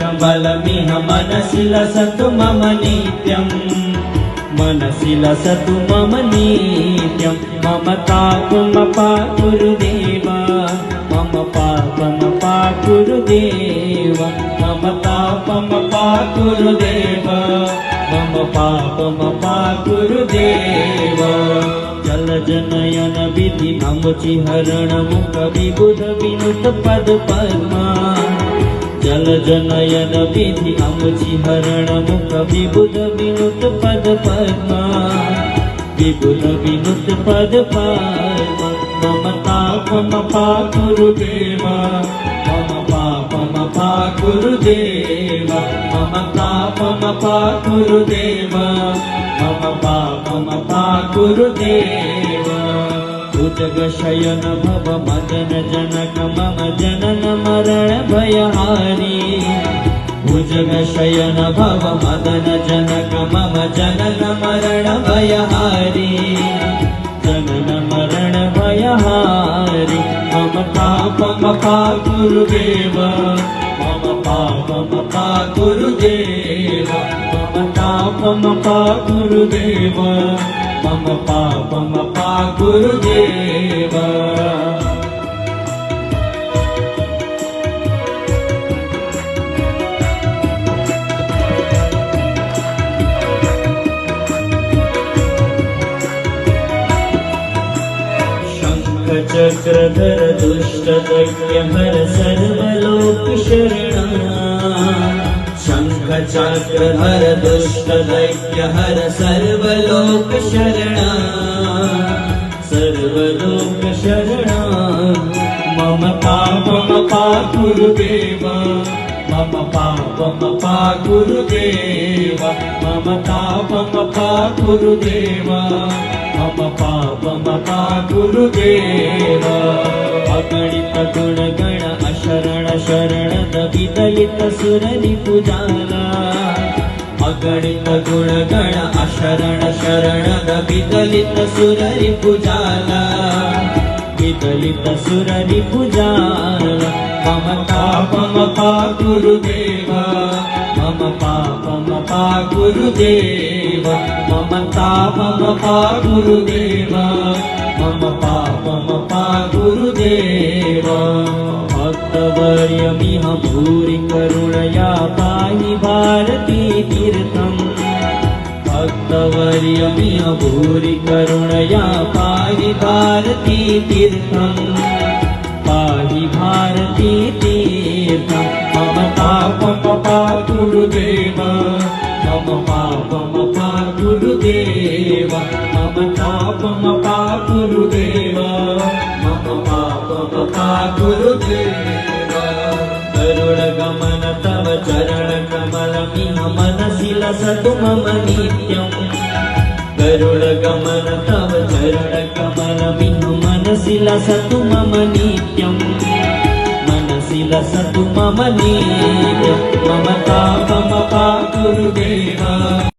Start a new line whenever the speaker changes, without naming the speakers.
कमलमिह मनसि लसतु मम नित्यम् मनसि लसतु मम नित्यम् मम तापमपा गुरुदेव मम पापमपा गुरुदेव मम तापमपा गुरुदेव मम पापमपा गुरुदेव जलजनयन विधि अमुचिहरण मुख विबुध विनुत पद पद्मा जलजनयन विधि अमुचिहरण मुख विबुध विनुत पद पद्मा विबुध विनुत पद पद्मा मम तापमपा गुरुदेव मम पापमपा गुरुदेव मम तापमपा गुरुदेव मम पापमपा गुरुदेव भुजगशयन भव मदन जनक मम जनन मरण भयहारी भुजगशयन भव मदन जनक मम जनन मरण भयहारी जनन मरण भयहारी मम पापमपा गुरुदेव मम पापमपा गुरुदेव मम तापमपा गुरुदेव मम पापमपा गुरुदेव चक्रधर दुष्ट दैत्य हर सर्वलोक शरणा शंख चक्रधर दुष्ट दैत्य हर सर्वलोक शरणा सर्वलोक शरणा मम पापमपा गुरुदेव मम पापमपा गुरुदेव मम तापमपा गुरुदेव मम पापमपा गुरुदेव अगणित गुणगण अशरण शरण विदलित सुररिपुजाला अगणित गुणगण अशरण शरण विदलित सुररिपुजाला विदलित सुररिपुजाला मम तापमपा गुरुदेव मम पापमपा गुरुदेव मम तापमपा गुरुदेव मम पापमपा गुरुदेव भक्तवर्यमिह भूरि करुणया पाहि भारती तीर्थम् भक्तवर्यमिह भूरि करुणया पाहि भारती तीर्थम् पाहि भारती तीर्थम् मम पापमपा गुरुदेव मम पापमपा गुरुदेव मम तापमपा गुरुदेव मम पापमपा गुरुदेव गरुडगमन तव चरण कमलमिह मनसि लसतु मम नित्यम् गरुडगमन तव चरण कमलमिह मनसि लसतु मम नित्यम् मनसि लसतु मम नित्यम् मम तापमपा गुरुदेव।